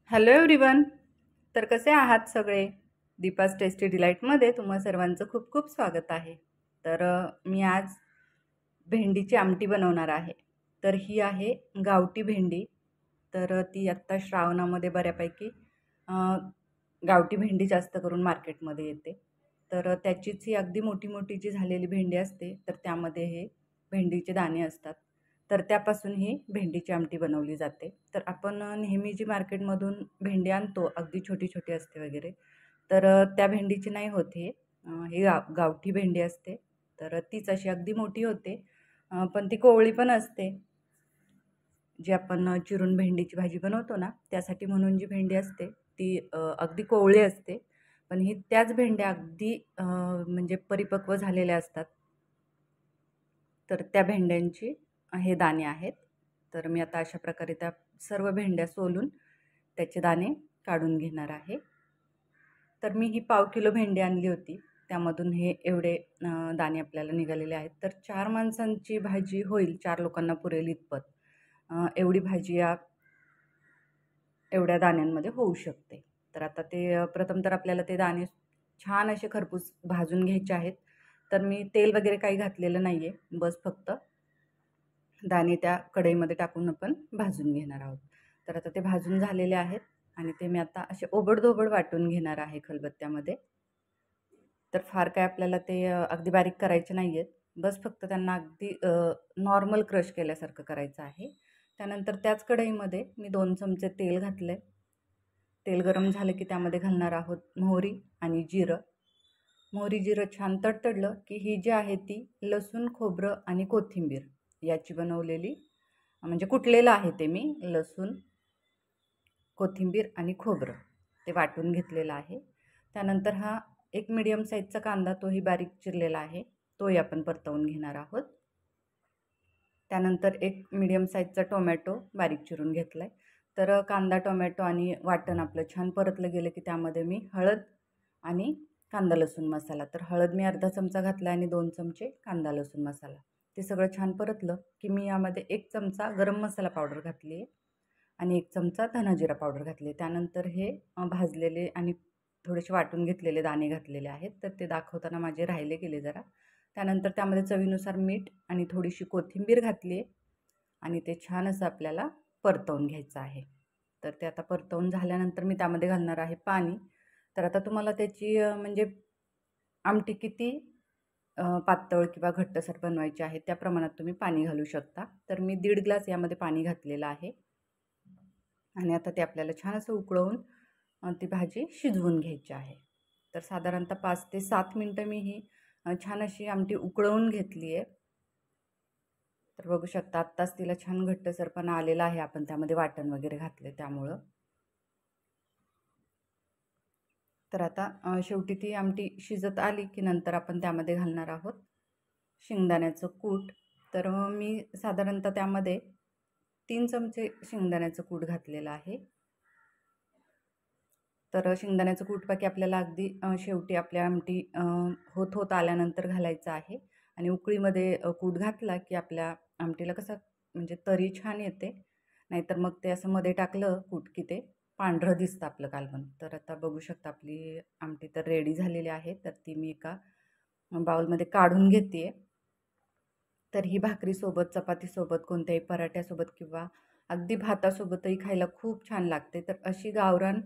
Hello everyone. तर कसे आहात सगळे? दीपास टेस्टी डिलाईटमध्ये तुम्हा सर्वांचं खूप खूप स्वागत आहे. तर मी आज भेंडीची आमटी बनवणार आहे. तर ही आहे गावठी भेंडी. तर ती आत्ता श्रावणामध्ये बऱ्यापैकी अ, गावठी भेंडी जास्त करून मार्केटमध्ये येते. तर त्याचीच ही अगदी मोठी मोठी जी झालेली भेंडी असते, तर त्यामध्ये हे भेंडीचे दाणे असतात. तर त्यापासून ही भेंडीची आमटी बनवली जाते. तर आपण नेहमी जी मार्केटमधून भेंडी आणतो, अगदी छोटी-छोटी असते वगैरे, तर त्या भेंडीची नाही होत हे. ही गावठी भेंडी असते. तर तीच अशी अगदी मोठी होते. पण ती कोवळी पण असते. जी आपण चिरून भेंडीची भाजी बनवतो ना, त्यासाठी म्हणून जी भेंडी असते, ती अगदी कोवळी असते. पण ही त्याच भेंड्या अगदी म्हणजे परिपक्व झालेल्या असतात. तर त्या भेंड्यांची हे दाणे आहेत. तर मी आता अशा प्रकारे त्या सर्व भेंड्या सोलून त्याचे दाणे काढून घेणार आहे. तर मी ही पाव किलो भेंडी आणली होती. त्यामधून हे एवढे दाणे आपल्याला निघालेले आहेत. तर 4 माणसांची भाजी होईल, 4 लोकांना पुरेल इतपत. एवढी भाजी या एवढ्या दाण्यांमध्ये होऊ शकते. तर आता ते प्रथम तर आपल्याला ते दाणे छान असे खरपूस भाजून घ्यायचे आहेत. तर मी तेल वगैरे काही घातलेलं नाही आहे. बस फक्त दाणे त्या कढईमध्ये टाकून आपण भाजून घेणार आहोत. तर आता ते भाजून झालेले आहेत आणि ते मी आता असे ओबड-धोबड वाटून घेणार आहे खलबत्त्यामध्ये. तर फार काय आपल्याला ते अगदी बारीक करायचे नाही आहेत. बस फक्त त्यांना अगदी नॉर्मल क्रश केल्यासारखं करायचं आहे. त्यानंतर त्याच कढईमध्ये मी 2 चमचे तेल घातले. तेल गरम झालं की त्यामध्ये घालणार आहोत मोहरी आणि जिरं. मोहरी जिरं छान तडतडलं की ही जी आहे ती लसूण, खोबरं आणि कोथिंबीर याची बनवलेली, म्हणजे कुटलेलं आहे ते मी लसूण, कोथिंबीर आणि खोबरं ते वाटून घेतलेलं आहे. त्यानंतर हा एक मीडियम साईजचा कांदा, तोही बारीक चिरलेला आहे, तोही आपण परतवून घेणार आहोत. त्यानंतर एक मीडियम साईजचा टोमॅटो बारीक चिरून घेतला आहे. तर कांदा, टोमॅटो आणि वाटण आपलं छान परतलं गेलं की त्यामध्ये मी हळद आणि कांदा लसूण मसाला, तर हळद मी अर्धा चमचा घातला आणि 2 चमचे कांदा लसूण मसाला, ते सगळं छान परतलं की मी यामध्ये 1 चमचा गरम मसाला पावडर घातली आहे आणि 1 चमचा धना पावडर घातली आहे. त्यानंतर हे भाजलेले आणि थोडेसे वाटून घेतलेले दाणे घातलेले आहेत. तर ते दाखवताना माझे राहिले गेले जरा. त्यानंतर त्यामध्ये चवीनुसार मीठ आणि थोडीशी कोथिंबीर घातली आहे आणि ते छान असं आपल्याला परतवून घ्यायचं आहे. तर ते आता परतवून झाल्यानंतर मी त्यामध्ये घालणार आहे पाणी. तर आता तुम्हाला त्याची म्हणजे आमटी किती पातळ किंवा घट्टसर बनवायची आहे त्या प्रमाणात तुम्ही पाणी घालू शकता. तर मी 1.5 ग्लास यामध्ये पाणी घातलेलं आहे आणि आता ते आपल्याला छान असं उकळवून ती भाजी शिजवून घ्यायची आहे. तर साधारणतः 5 ते 7 मिनटं मी ही छान अशी आमटी उकळवून घेतली आहे. तर बघू शकता आत्ताच तिला छान घट्टसरपणा आलेला आहे, आपण त्यामध्ये वाटण वगैरे घातले त्यामुळं. तर आता शेवटी ती आमटी शिजत आली की नंतर आपण त्यामध्ये घालणार आहोत शेंगदाण्याचं कूट. तर मी साधारणतः त्यामध्ये 3 चमचे शेंगदाण्याचं कूट घातलेलं आहे. तर शेंगदाण्याचं कूट बाकी आपल्याला अगदी शेवटी आपल्या आमटी होत होत आल्यानंतर घालायचं आहे आणि उकळीमध्ये कूट घातला की आपल्या आमटीला कसं म्हणजे तरी छान येते. नाहीतर मग ते असं मध्ये टाकलं कूट की ते पांढरं दिसतं आपलं कालवण. तर आता बघू शकता आपली आमटी तर रेडी झालेली आहे. तर ती मी एका बाउलमध्ये काढून घेते. तर ही भाकरीसोबत, चपातीसोबत, कोणत्याही पराठ्यासोबत किंवा अगदी भातासोबतही खायला खूप छान लागते. तर अशी गावरान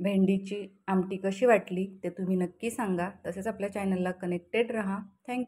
भेंडीची आमटी कशी वाटली ते तुम्ही नक्की सांगा. तसेच आपल्या चॅनलला कनेक्टेड रहा. थँक्यू.